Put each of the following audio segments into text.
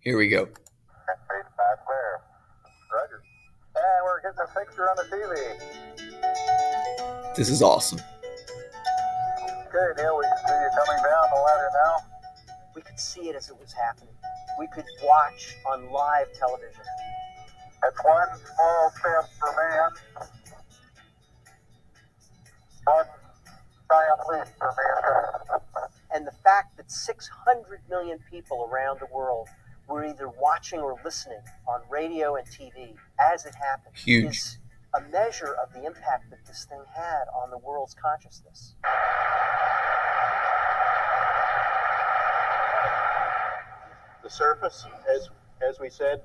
Here we go. Fade back there. Roger. And we're getting a picture on the TV. This is awesome. Okay, Neil, we can see you coming down the ladder now. We could see it as it was happening. We could watch on live television. That's one small step for man, one giant leap for mankind. And the fact that 600 million people around the world were either watching or listening on radio and TV as it happened Huge. is a measure of the impact that this thing had on the world's consciousness. The surface, as we said,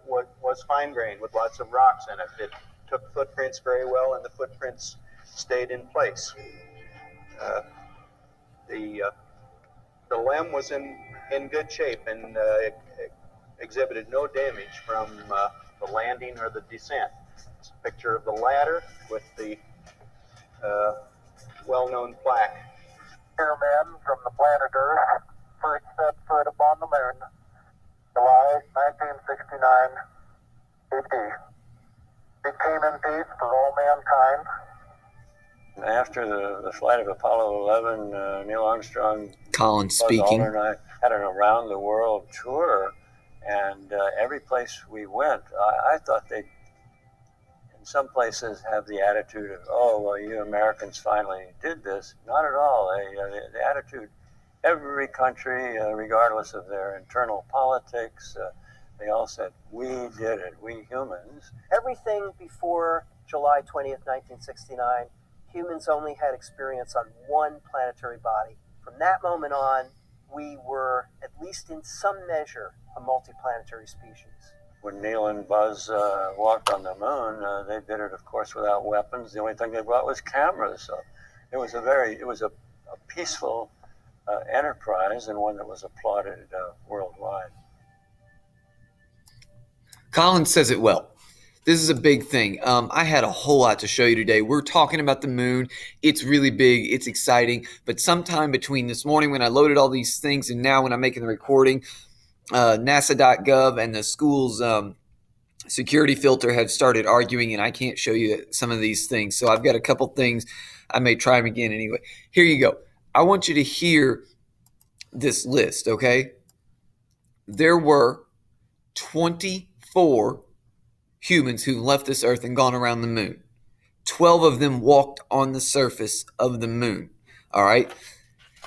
was fine-grained with lots of rocks in it. It took footprints very well, and the footprints stayed in place. The LEM was in good shape and exhibited no damage from the landing or the descent. It's a picture of the ladder with the well-known plaque. Here, men from the planet Earth first set foot upon the moon, July 1969 AD. It came in peace for all mankind. After the flight of Apollo 11, Neil Armstrong, Collins Buzz speaking. Aldrin, and I had an around-the-world tour, and every place we went, I thought they'd, in some places, have the attitude of, oh, well, you Americans finally did this. Not at all. The attitude, every country, regardless of their internal politics, they all said, we did it, we humans. Everything before July 20th, 1969, humans only had experience on one planetary body. From that moment on, we were, at least in some measure, a multiplanetary species. When Neil and Buzz walked on the moon, they did it, of course, without weapons. The only thing they brought was cameras. So it was a peaceful enterprise, and one that was applauded worldwide. Collins says it well. This is a big thing. I had a whole lot to show you today. We're talking about the moon. It's really big. It's exciting. But sometime between this morning when I loaded all these things and now when I'm making the recording, NASA.gov and the school's security filter have started arguing, and I can't show you some of these things. So I've got a couple things. I may try them again anyway. Here you go. I want you to hear this list, okay? There were 24 humans who left this earth and gone around the moon. 12 of them walked on the surface of the moon. All right.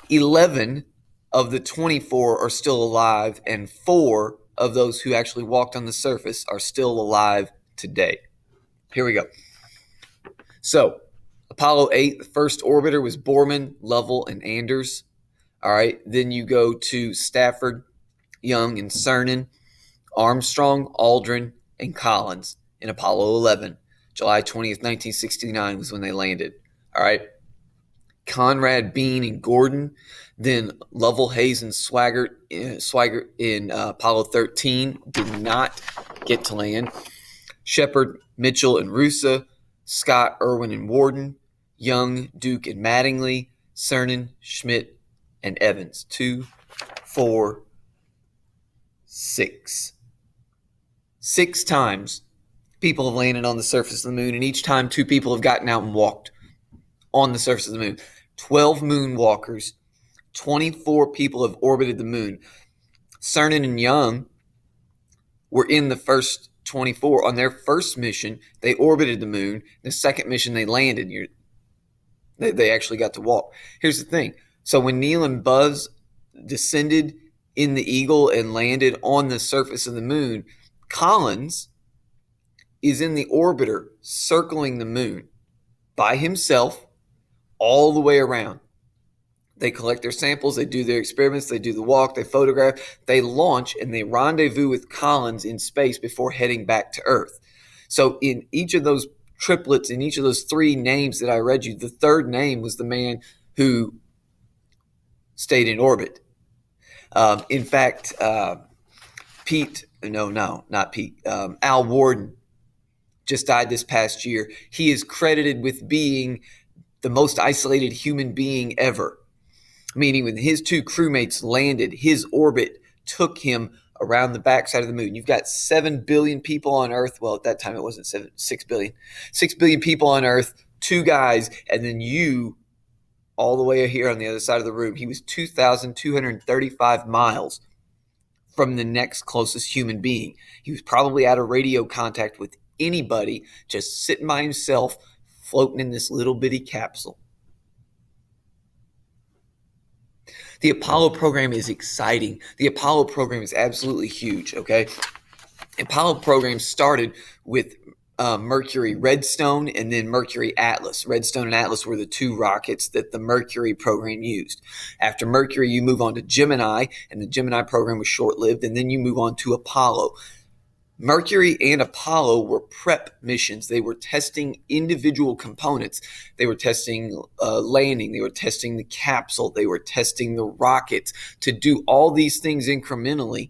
11 of the 24 are still alive, and 4 of those who actually walked on the surface are still alive today. Here we go. So, Apollo 8, the first orbiter was Borman, Lovell, and Anders. All right. Then you go to Stafford, Young, and Cernan, Armstrong, Aldrin, and Collins in Apollo 11. July 20th, 1969 was when they landed. All right. Conrad, Bean, and Gordon. Then Lovell, Hayes, and Swigert in Apollo 13 did not get to land. Shepard, Mitchell, and Russa. Scott, Irwin, and Warden. Young, Duke, and Mattingly. Cernan, Schmidt, and Evans. 2, 4, 6. 6 times people have landed on the surface of the moon, and each time 2 people have gotten out and walked on the surface of the moon. 12 moonwalkers, 24 people have orbited the moon. Cernan and Young were in the first 24. On their first mission, they orbited the moon. The second mission, they landed. They actually got to walk. Here's the thing. So when Neil and Buzz descended in the Eagle and landed on the surface of the moon, Collins is in the orbiter circling the moon by himself all the way around. They collect their samples, they do their experiments, they do the walk, they photograph, they launch, and they rendezvous with Collins in space before heading back to Earth. So in each of those triplets, in each of those 3 names that I read you, the third name was the man who stayed in orbit. In fact, Al Warden just died this past year. He is credited with being the most isolated human being ever. Meaning when his 2 crewmates landed, his orbit took him around the backside of the moon. You've got 7 billion people on Earth. Well, at that time it wasn't 6 billion. 6 billion people on Earth, 2 guys, and then you all the way here on the other side of the room. He was 2,235 miles from the next closest human being. He was probably out of radio contact with anybody, just sitting by himself, floating in this little bitty capsule. The Apollo program is exciting. The Apollo program is absolutely huge, okay? The Apollo program started with Mercury Redstone and then Mercury Atlas. Redstone and Atlas were the 2 rockets that the Mercury program used. After Mercury, you move on to Gemini, and the Gemini program was short-lived, and then you move on to Apollo. Mercury and Apollo were prep missions. They were testing individual components. They were testing landing. They were testing the capsule. They were testing the rockets to do all these things incrementally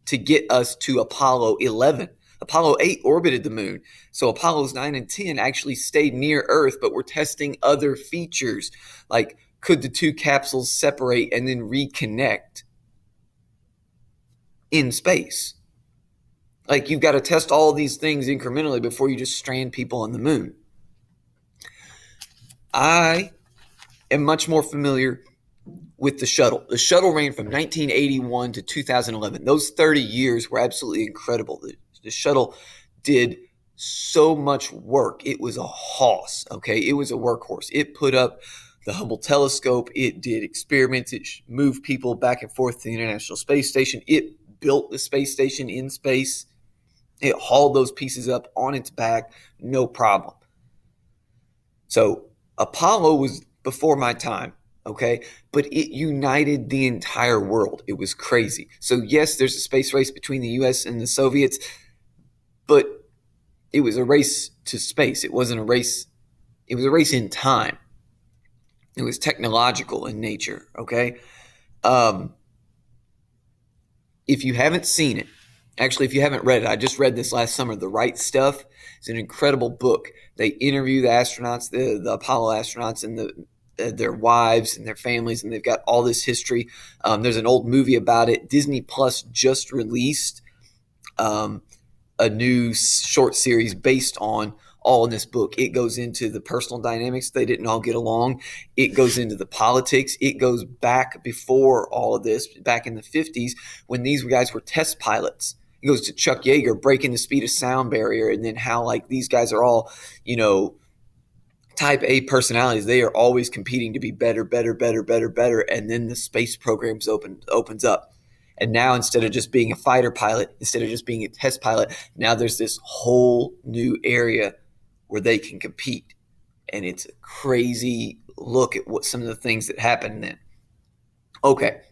to get us to Apollo 11. Apollo 8 orbited the moon. So Apollos 9 and 10 actually stayed near Earth, but were testing other features, like could the 2 capsules separate and then reconnect in space? Like, you've got to test all these things incrementally before you just strand people on the moon. I am much more familiar with the shuttle. The shuttle ran from 1981 to 2011. Those 30 years were absolutely incredible. The shuttle did so much work. It was a hoss, okay? It was a workhorse. It put up the Hubble telescope. It did experiments. It moved people back and forth to the International Space Station. It built the space station in space. It hauled those pieces up on its back, no problem. So Apollo was before my time, okay? But it united the entire world. It was crazy. So yes, there's a space race between the US and the Soviets, but it was a race to space. It wasn't a race. It was a race in time. It was technological in nature, okay? If you haven't seen it, actually, if you haven't read it, I just read this last summer, The Right Stuff. It's an incredible book. They interview the astronauts, the Apollo astronauts, and their wives and their families, and they've got all this history. There's an old movie about it. Disney Plus just released a new short series based on all in this book. It goes into the personal dynamics. They didn't all get along. It goes into the politics. It goes back before all of this, back in the 50s, when these guys were test pilots. It goes to Chuck Yeager breaking the speed of sound barrier, and then how, like, these guys are all, type A personalities. They are always competing to be better. And then the space programs opens up. And now, instead of just being a fighter pilot, instead of just being a test pilot, now there's this whole new area where they can compete. And it's a crazy look at what some of the things that happen then. Okay,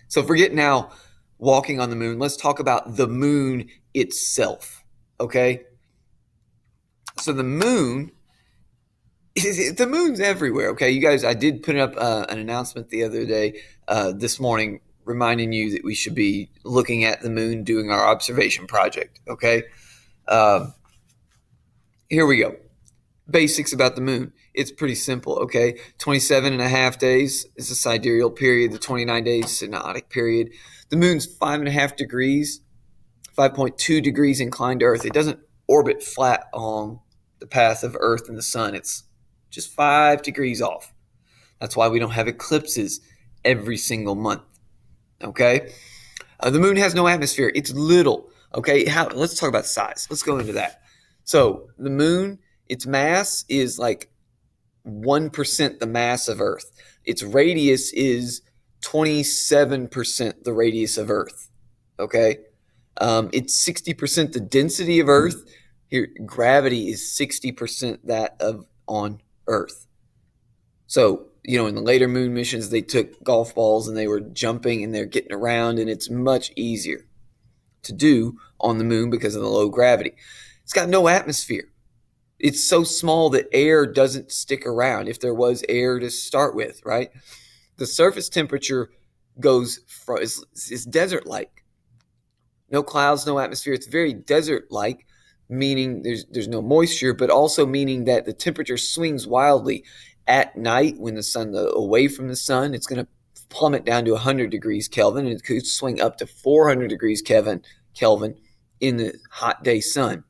so forget now walking on the moon. Let's talk about the moon itself, okay? So the moon's everywhere, okay? You guys, I did put up an announcement the other day, this morning, reminding you that we should be looking at the moon, doing our observation project, okay? Here we go. Basics about the moon. It's pretty simple, okay? 27 and a half days is the sidereal period. The 29 days synodic period. The moon's 5.5 degrees, 5.2 degrees inclined to Earth. It doesn't orbit flat along the path of Earth and the sun. It's just 5 degrees off. That's why we don't have eclipses every single month, okay? The moon has no atmosphere. It's little, okay? Let's talk about size. Let's go into that. So the moon, its mass is like 1% the mass of Earth. Its radius is 27% the radius of Earth, okay? It's 60% the density of Earth. Here, gravity is 60% that of on Earth. So, in the later moon missions, they took golf balls and they were jumping and they're getting around, and it's much easier to do on the moon because of the low gravity. It's got no atmosphere. It's so small that air doesn't stick around, if there was air to start with, right? The surface temperature goes from, it's desert-like. No clouds, no atmosphere. It's very desert-like, meaning there's no moisture, but also meaning that the temperature swings wildly. At night, when the sun away from the sun, it's going to plummet down to 100 degrees Kelvin, and it could swing up to 400 degrees Kelvin in the hot day sun.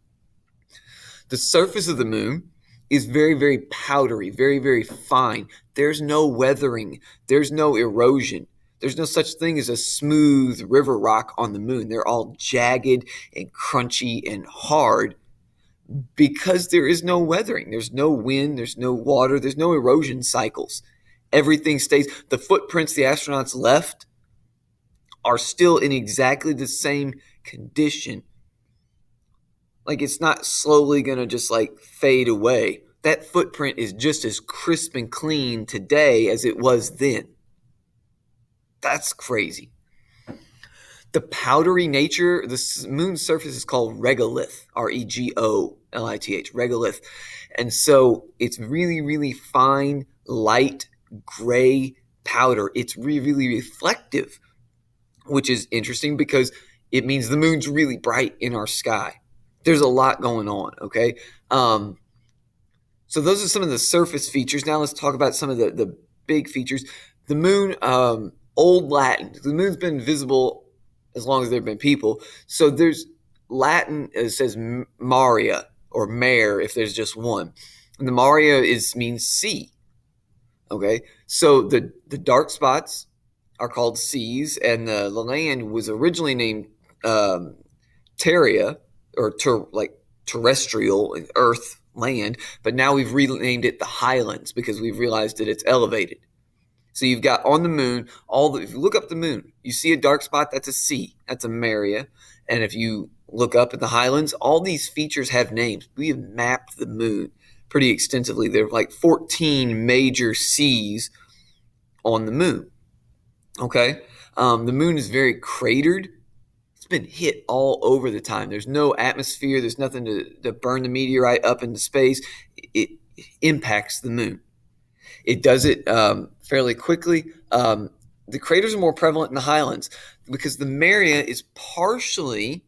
The surface of the moon is very, very powdery, very, very fine. There's no weathering. There's no erosion. There's no such thing as a smooth river rock on the moon. They're all jagged and crunchy and hard because there is no weathering. There's no wind. There's no water. There's no erosion cycles. Everything stays. The footprints the astronauts left are still in exactly the same condition. Like, it's not slowly going to just like fade away. That footprint is just as crisp and clean today as it was then. That's crazy. The powdery nature, the moon's surface is called regolith, R-E-G-O-L-I-T-H, regolith. And so it's really, really fine, light, gray powder. It's really, really reflective, which is interesting because it means the moon's really bright in our sky. There's a lot going on, okay? So those are some of the surface features. Now let's talk about some of the big features. The moon, Old Latin. The moon's been visible as long as there have been people. So there's Latin, it says Maria or mare if there's just one. And the Maria means sea, okay? So the dark spots are called seas, and the land was originally named Terria, or terrestrial, earth, land, but now we've renamed it the Highlands because we've realized that it's elevated. So you've got on the moon, if you look up the moon, you see a dark spot, that's a sea, that's a Maria. And if you look up at the Highlands, all these features have names. We have mapped the moon pretty extensively. There are like 14 major seas on the moon. Okay? The moon is very cratered. It's been hit all over the time. There's no atmosphere. There's nothing to burn the meteorite up into space. It impacts the moon. It does it fairly quickly. The craters are more prevalent in the Highlands because the Maria is partially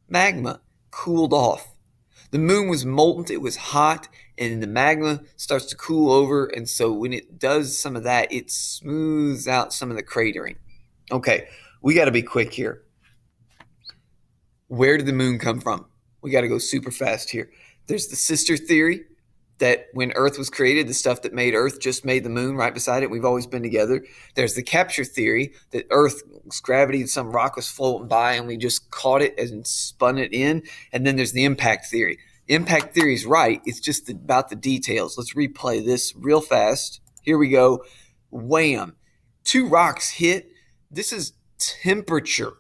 magma cooled off. The moon was molten. It was hot, and the magma starts to cool over. And so when it does some of that, it smooths out some of the cratering. Okay, we got to be quick here. Where did the moon come from? We got to go super fast here. There's the sister theory that when Earth was created, the stuff that made Earth just made the moon right beside it. We've always been together. There's the capture theory that Earth's gravity, some rock was floating by and we just caught it and spun it in. And then there's the impact theory. Impact theory is right. It's just about the details. Let's replay this real fast. Here we go. Wham. 2 rocks hit. This is temperature.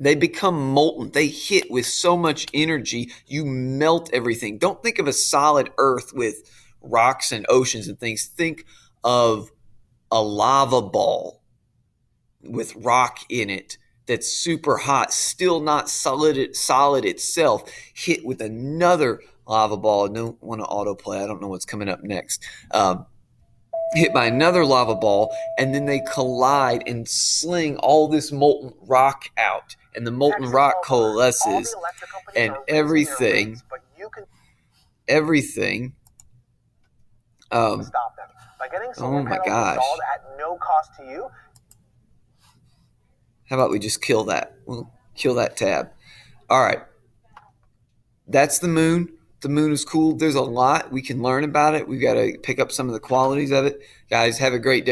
They become molten. They hit with so much energy, you melt everything. Don't think of a solid Earth with rocks and oceans and things. Think of a lava ball with rock in it that's super hot, still not solid itself, hit with another lava ball. I don't want to autoplay. I don't know what's coming up next. Hit by another lava ball, and then they collide and sling all this molten rock out. And the molten rock coalesces, and everything. Stop them by getting solar panels installed at no cost to you. How about we just kill that? We'll kill that tab. All right. That's the moon. The moon is cool. There's a lot we can learn about it. We've got to pick up some of the qualities of it. Guys, have a great day.